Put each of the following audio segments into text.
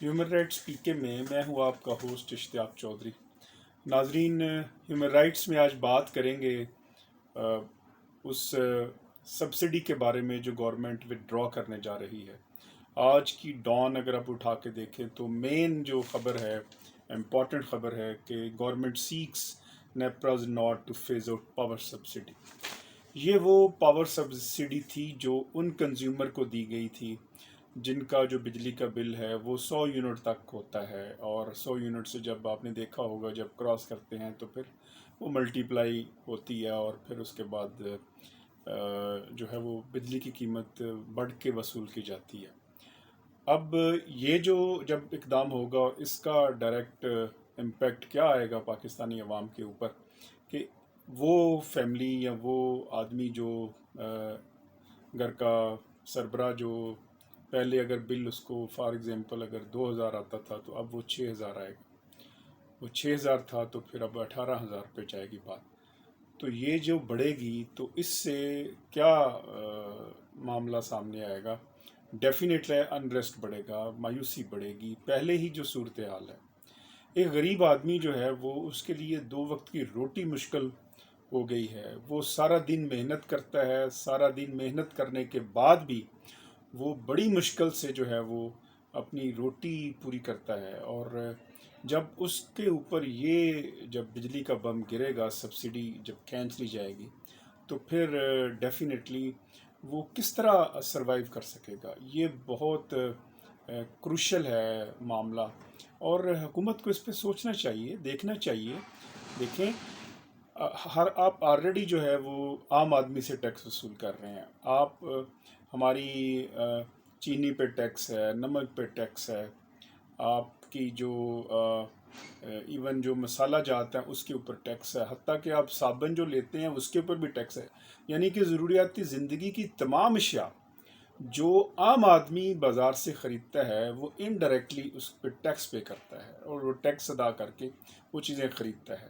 Human rights پی کے میں ہوں آپ کا ہوسٹ اشتیاق چودھری۔ ناظرین، ہیومن رائٹس میں آج بات کریں گے اس سبسڈی کے بارے میں جو گورنمنٹ ودرا کرنے جا رہی ہے۔ آج کی ڈان اگر آپ اٹھا کے دیکھیں تو مین جو خبر ہے، امپورٹنٹ خبر ہے کہ government seeks NEPRA's nod to phase out power subsidy. یہ وہ پاور سبسڈی تھی جو ان کنزیومر کو دی گئی تھی جن کا جو بجلی کا بل ہے وہ 100 یونٹ تک ہوتا ہے، اور 100 یونٹ سے جب آپ نے دیکھا ہوگا جب کراس کرتے ہیں تو پھر وہ ملٹیپلائی ہوتی ہے، اور پھر اس کے بعد جو ہے وہ بجلی کی قیمت بڑھ کے وصول کی جاتی ہے۔ اب یہ جو جب اقدام ہوگا اس کا ڈائریکٹ امپیکٹ کیا آئے گا پاکستانی عوام کے اوپر، کہ وہ فیملی یا وہ آدمی جو گھر کا سربراہ جو پہلے اگر بل اس کو فار ایگزامپل اگر 2000 آتا تھا تو اب وہ 6000 آئے گا، وہ 6000 تھا تو پھر اب 18000 پہ جائے گی بات۔ تو یہ جو بڑھے گی تو اس سے کیا معاملہ سامنے آئے گا؟ ڈیفینیٹلی انریسٹ بڑھے گا، مایوسی بڑھے گی۔ پہلے ہی جو صورتحال ہے، ایک غریب آدمی جو ہے وہ اس کے لیے 2 وقت کی روٹی مشکل ہو گئی ہے۔ وہ سارا دن محنت کرتا ہے، سارا دن محنت کرنے کے بعد بھی وہ بڑی مشکل سے جو ہے وہ اپنی روٹی پوری کرتا ہے، اور جب اس کے اوپر یہ جب بجلی کا بم گرے گا، سبسڈی جب کھینچ لی جائے گی، تو پھر ڈیفینیٹلی وہ کس طرح سروائیو کر سکے گا؟ یہ بہت کروشل ہے معاملہ، اور حکومت کو اس پہ سوچنا چاہیے، دیکھنا چاہیے۔ دیکھیں، آپ آلریڈی جو ہے وہ عام آدمی سے ٹیکس وصول کر رہے ہیں۔ آپ ہماری چینی پہ ٹیکس ہے، نمک پہ ٹیکس ہے، آپ کی جو ایون جو مسالہ جات ہیں اس کے اوپر ٹیکس ہے، حتیٰ کہ آپ صابن جو لیتے ہیں اس کے اوپر بھی ٹیکس ہے۔ یعنی کہ ضروریاتی زندگی کی تمام اشیاء جو عام آدمی بازار سے خریدتا ہے وہ انڈائریکٹلی اس پہ ٹیکس پے کرتا ہے، اور وہ ٹیکس ادا کر کے وہ چیزیں خریدتا ہے۔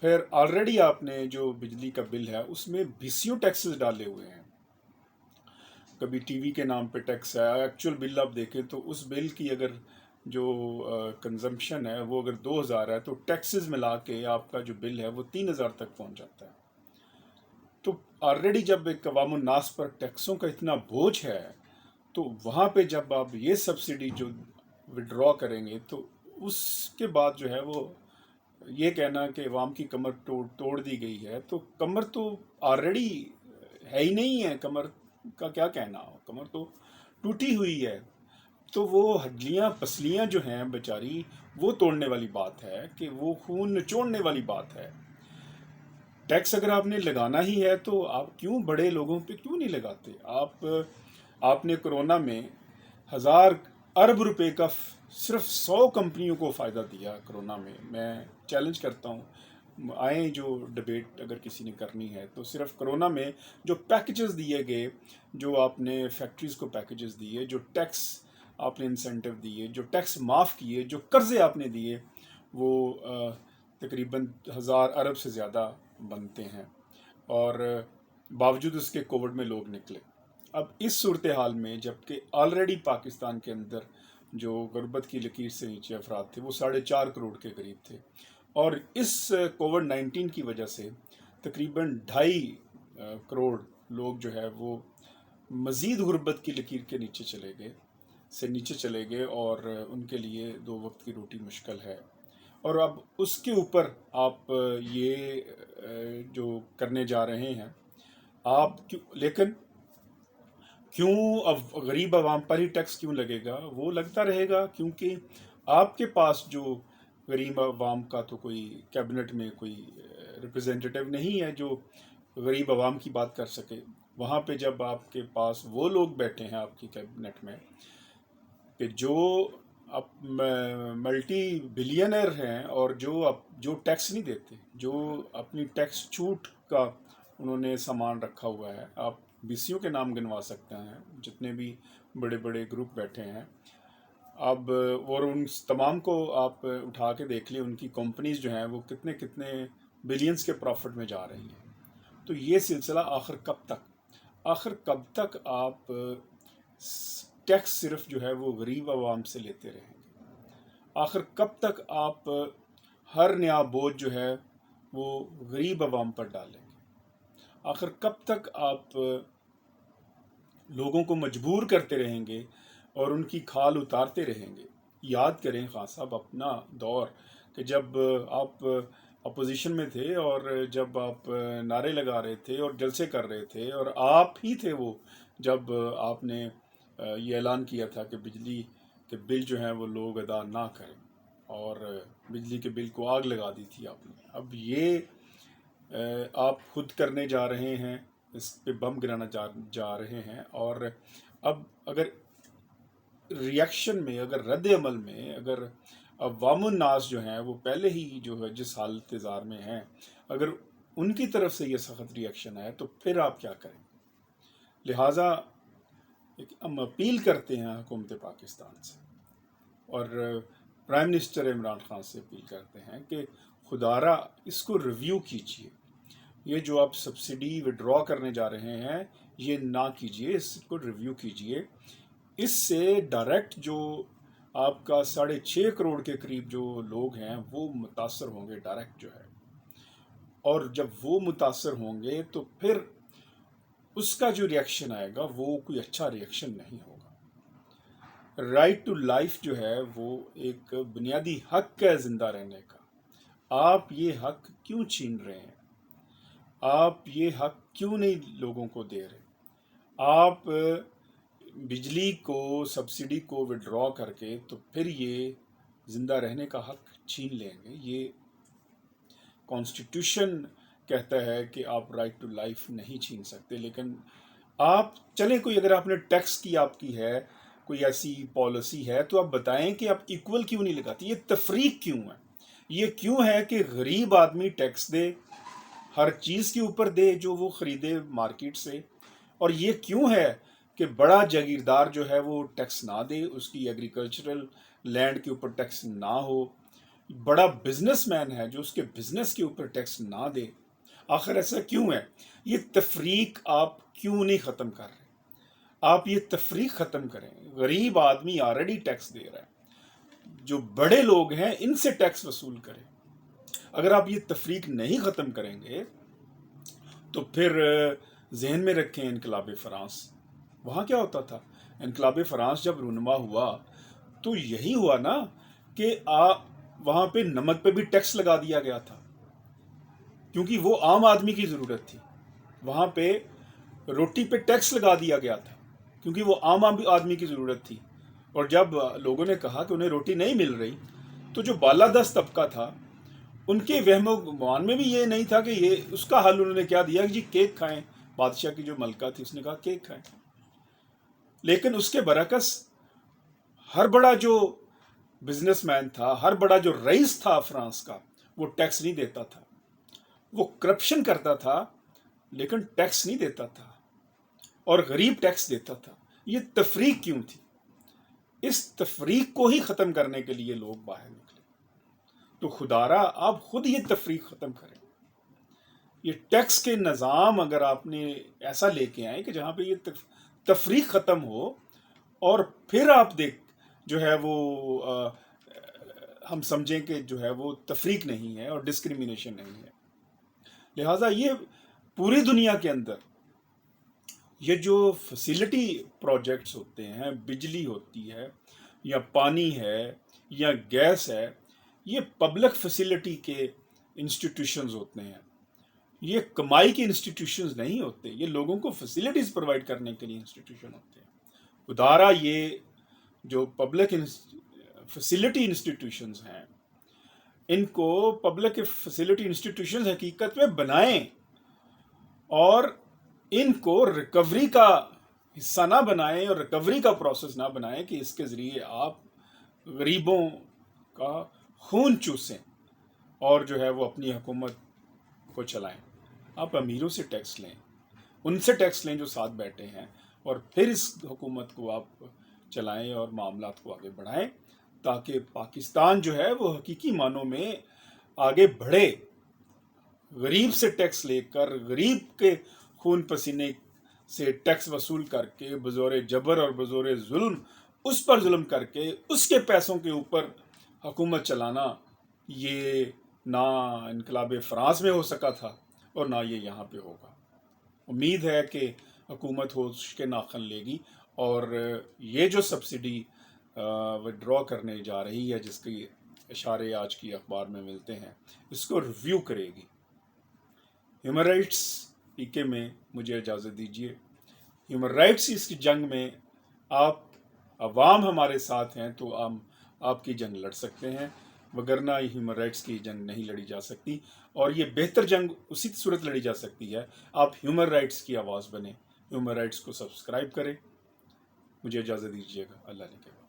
پھر آلریڈی آپ نے جو بجلی کا بل ہے اس میں بیسیوں ٹیکسز ڈالے ہوئے ہیں۔ کبھی ٹی وی کے نام پہ ٹیکس ہے، ایکچوئل بل آپ دیکھیں تو اس بل کی اگر جو کنزمپشن ہے وہ اگر 2000 ہے تو ٹیکسز ملا کے آپ کا جو بل ہے وہ 3000 تک پہنچ جاتا ہے۔ تو آلریڈی جب ایک عوام الناس پر ٹیکسوں کا اتنا بوجھ ہے، تو وہاں پہ جب آپ یہ سبسڈی جو وڈرا کریں گے تو اس کے بعد جو ہے وہ یہ کہنا کہ عوام کی کمر توڑ دی گئی ہے، تو کمر تو آلریڈی ہے ہی نہیں ہے، کمر کا کیا کہنا ہو، کمر تو ٹوٹی ہوئی ہے۔ تو وہ ہڈیاں پسلیاں جو ہیں بیچاری وہ توڑنے والی بات ہے، کہ وہ خون نچوڑنے والی بات ہے۔ ٹیکس اگر آپ نے لگانا ہی ہے تو آپ کیوں بڑے لوگوں پہ کیوں نہیں لگاتے؟ آپ نے کرونا میں 1000 ارب روپے کا صرف 100 کمپنیوں کو فائدہ دیا کرونا میں۔ میں چیلنج کرتا ہوں، آئیں جو ڈبیٹ اگر کسی نے کرنی ہے تو صرف کرونا میں جو پیکیجز دیے گئے، جو آپ نے فیکٹریز کو پیکیجز دیے، جو ٹیکس آپ نے انسینٹو دیے، جو ٹیکس معاف کیے، جو قرضے آپ نے دیے، وہ تقریباً 1000 ارب سے زیادہ بنتے ہیں، اور باوجود اس کے کووڈ میں لوگ نکلے۔ اب اس صورتحال میں جبکہ آلریڈی پاکستان کے اندر جو غربت کی لکیر سے نیچے افراد تھے وہ 4.5 کروڑ کے قریب تھے، اور اس کووڈ-19 کی وجہ سے تقریباً 2.5 کروڑ لوگ جو ہے وہ مزید غربت کی لکیر کے نیچے چلے گئے، اور ان کے لیے 2 وقت کی روٹی مشکل ہے۔ اور اب اس کے اوپر آپ یہ جو کرنے جا رہے ہیں آپ لیکن کیوں اب غریب عوام پر ہی ٹیکس کیوں لگے گا؟ وہ لگتا رہے گا کیونکہ آپ کے پاس جو غریب عوام کا تو کوئی کیبنٹ میں کوئی ریپرزینٹیٹیو نہیں ہے جو غریب عوام کی بات کر سکے۔ وہاں پہ جب آپ کے پاس وہ لوگ بیٹھے ہیں آپ کی کیبنٹ میں کہ جو ملٹی بلینئر ہیں، اور جو ٹیکس نہیں دیتے، جو اپنی ٹیکس چھوٹ کا انہوں نے سامان رکھا ہوا ہے، آپ بیسیوں کے نام گنوا سکتے ہیں جتنے بھی بڑے بڑے گروپ بیٹھے ہیں۔ اب اور ان تمام کو آپ اٹھا کے دیکھ لیں، ان کی کمپنیز جو ہیں وہ کتنے بلینز کے پروفٹ میں جا رہی ہیں۔ تو یہ سلسلہ آخر کب تک آپ ٹیکس صرف جو ہے وہ غریب عوام سے لیتے رہیں گے؟ آخر کب تک آپ ہر نیا بوجھ جو ہے وہ غریب عوام پر ڈالیں گے؟ آخر کب تک آپ لوگوں کو مجبور کرتے رہیں گے اور ان کی کھال اتارتے رہیں گے؟ یاد کریں خان صاحب اپنا دور، کہ جب آپ اپوزیشن میں تھے اور جب آپ نعرے لگا رہے تھے اور جلسے کر رہے تھے، اور آپ ہی تھے وہ جب آپ نے یہ اعلان کیا تھا کہ بجلی کے بل جو ہیں وہ لوگ ادا نہ کریں، اور بجلی کے بل کو آگ لگا دی تھی آپ نے۔ اب یہ آپ خود کرنے جا رہے ہیں، اس پہ بم گرانا جا رہے ہیں، اور اب اگر ریئیکشن میں، اگر رد عمل میں، اگر عوام الناس جو ہیں وہ پہلے ہی جو ہے جس حالت زار میں ہیں، اگر ان کی طرف سے یہ سخت ریئیکشن ہے تو پھر آپ کیا کریں؟ لہٰذا ہم اپیل کرتے ہیں حکومت پاکستان سے، اور پرائم منسٹر عمران خان سے اپیل کرتے ہیں کہ خدا را اس کو ریویو کیجئے۔ یہ جو آپ سبسڈی وڈرا کرنے جا رہے ہیں یہ نہ کیجئے، اس کو ریویو کیجئے۔ اس سے ڈائریکٹ جو آپ کا 6.5 کروڑ کے قریب جو لوگ ہیں وہ متاثر ہوں گے ڈائریکٹ جو ہے، اور جب وہ متاثر ہوں گے تو پھر اس کا جو ریئیکشن آئے گا وہ کوئی اچھا ریئیکشن نہیں ہوگا۔ رائٹ ٹو لائف جو ہے وہ ایک بنیادی حق ہے زندہ رہنے کا، آپ یہ حق کیوں چھین رہے ہیں؟ آپ یہ حق کیوں نہیں لوگوں کو دے رہے؟ آپ بجلی کو، سبسڈی کو وڈرا کر کے تو پھر یہ زندہ رہنے کا حق چھین لیں گے۔ یہ کانسٹیٹیوشن کہتا ہے کہ آپ رائٹ ٹو لائف نہیں چھین سکتے، لیکن آپ چلیں کوئی، اگر آپ نے ٹیکس کی آپ کی ہے کوئی ایسی پالیسی ہے تو آپ بتائیں کہ آپ ایکول کیوں نہیں لگاتی؟ یہ تفریق کیوں ہے؟ یہ کیوں ہے کہ غریب آدمی ٹیکس دے، ہر چیز کے اوپر دے جو وہ خریدے مارکیٹ سے، اور یہ کیوں ہے کہ بڑا جاگیردار جو ہے وہ ٹیکس نہ دے، اس کی ایگریکلچرل لینڈ کے اوپر ٹیکس نہ ہو، بڑا بزنس مین ہے جو اس کے بزنس کے اوپر ٹیکس نہ دے؟ آخر ایسا کیوں ہے؟ یہ تفریق آپ کیوں نہیں ختم کر رہے؟ آپ یہ تفریق ختم کریں۔ غریب آدمی آلریڈی ٹیکس دے رہا ہے، جو بڑے لوگ ہیں ان سے ٹیکس وصول کریں۔ اگر آپ یہ تفریق نہیں ختم کریں گے تو پھر ذہن میں رکھیں انقلاب فرانس، وہاں کیا ہوتا تھا؟ انقلاب فرانس جب رونما ہوا تو یہی ہوا نا کہ وہاں پہ نمک پہ بھی ٹیکس لگا دیا گیا تھا، کیونکہ وہ عام آدمی کی ضرورت تھی۔ وہاں پہ روٹی پہ ٹیکس لگا دیا گیا تھا کیونکہ وہ عام آدمی کی ضرورت تھی، اور جب لوگوں نے کہا کہ انہیں روٹی نہیں مل رہی تو جو بالادست طبقہ تھا ان کے وہم و گمان میں بھی یہ نہیں تھا کہ یہ اس کا حل انہوں نے کیا دیا کہ جی کیک کھائیں۔ بادشاہ کی جو ملکہ تھی اس نے کہا کیک کھائیں، لیکن اس کے برعکس ہر بڑا جو بزنس مین تھا، ہر بڑا جو رئیس تھا فرانس کا، وہ ٹیکس نہیں دیتا تھا، وہ کرپشن کرتا تھا لیکن ٹیکس نہیں دیتا تھا، اور غریب ٹیکس دیتا تھا۔ یہ تفریق کیوں تھی؟ اس تفریق کو ہی ختم کرنے کے لیے لوگ باہر نکلے۔ تو خدا را آپ خود یہ تفریق ختم کریں۔ یہ ٹیکس کے نظام اگر آپ نے ایسا لے کے آئیں کہ جہاں پہ یہ تفریق ختم ہو، اور پھر آپ جو ہے وہ ہم سمجھیں کہ جو ہے وہ تفریق نہیں ہے اور ڈسکریمنیشن نہیں ہے۔ لہٰذا یہ پوری دنیا کے اندر یہ جو فیسیلٹی پروجیکٹس ہوتے ہیں، بجلی ہوتی ہے یا پانی ہے یا گیس ہے، یہ پبلک فیسیلٹی کے انسٹیٹیوشنز ہوتے ہیں، یہ کمائی کے انسٹیٹیوشنز نہیں ہوتے، یہ لوگوں کو فیسیلٹیز پرووائڈ کرنے کے لیے انسٹیٹیوشن ہوتے ہیں۔ ادارہ یہ جو پبلک فیسیلٹی انسٹیٹیوشنز ہیں، ان کو پبلک فیسیلٹی انسٹیٹیوشنز حقیقت میں بنائیں، اور ان کو ریکوری کا حصہ نہ بنائیں اور ریکوری کا پروسیس نہ بنائیں کہ اس کے ذریعے آپ غریبوں کا خون چوسیں اور جو ہے وہ اپنی حکومت کو چلائیں۔ آپ امیروں سے ٹیکس لیں، ان سے ٹیکس لیں جو ساتھ بیٹھے ہیں، اور پھر اس حکومت کو آپ چلائیں اور معاملات کو آگے بڑھائیں، تاکہ پاکستان جو ہے وہ حقیقی معنوں میں آگے بڑھے۔ غریب سے ٹیکس لے کر، غریب کے خون پسینے سے ٹیکس وصول کر کے بزور جبر اور بزور ظلم اس پر ظلم کر کے اس کے پیسوں کے اوپر حکومت چلانا، یہ نہ انقلاب فرانس میں ہو سکا تھا اور نہ یہ یہاں پہ ہوگا۔ امید ہے کہ حکومت ہوش کے ناخن لے گی اور یہ جو سبسڈی وڈرا کرنے جا رہی ہے، جس کی اشارے آج کی اخبار میں ملتے ہیں، اس کو ریویو کرے گی۔ ہیومن رائٹس پی کے میں مجھے اجازت دیجیے۔ ہیومن رائٹس اس کی جنگ میں آپ عوام ہمارے ساتھ ہیں تو ہم آپ کی جنگ لڑ سکتے ہیں، وگرنہ ہیومن رائٹس کی جنگ نہیں لڑی جا سکتی، اور یہ بہتر جنگ اسی صورت لڑی جا سکتی ہے آپ ہیومن رائٹس کی آواز بنیں، ہیومن رائٹس کو سبسکرائب کریں۔ مجھے اجازت دیجیے گا، اللہ نے کہا۔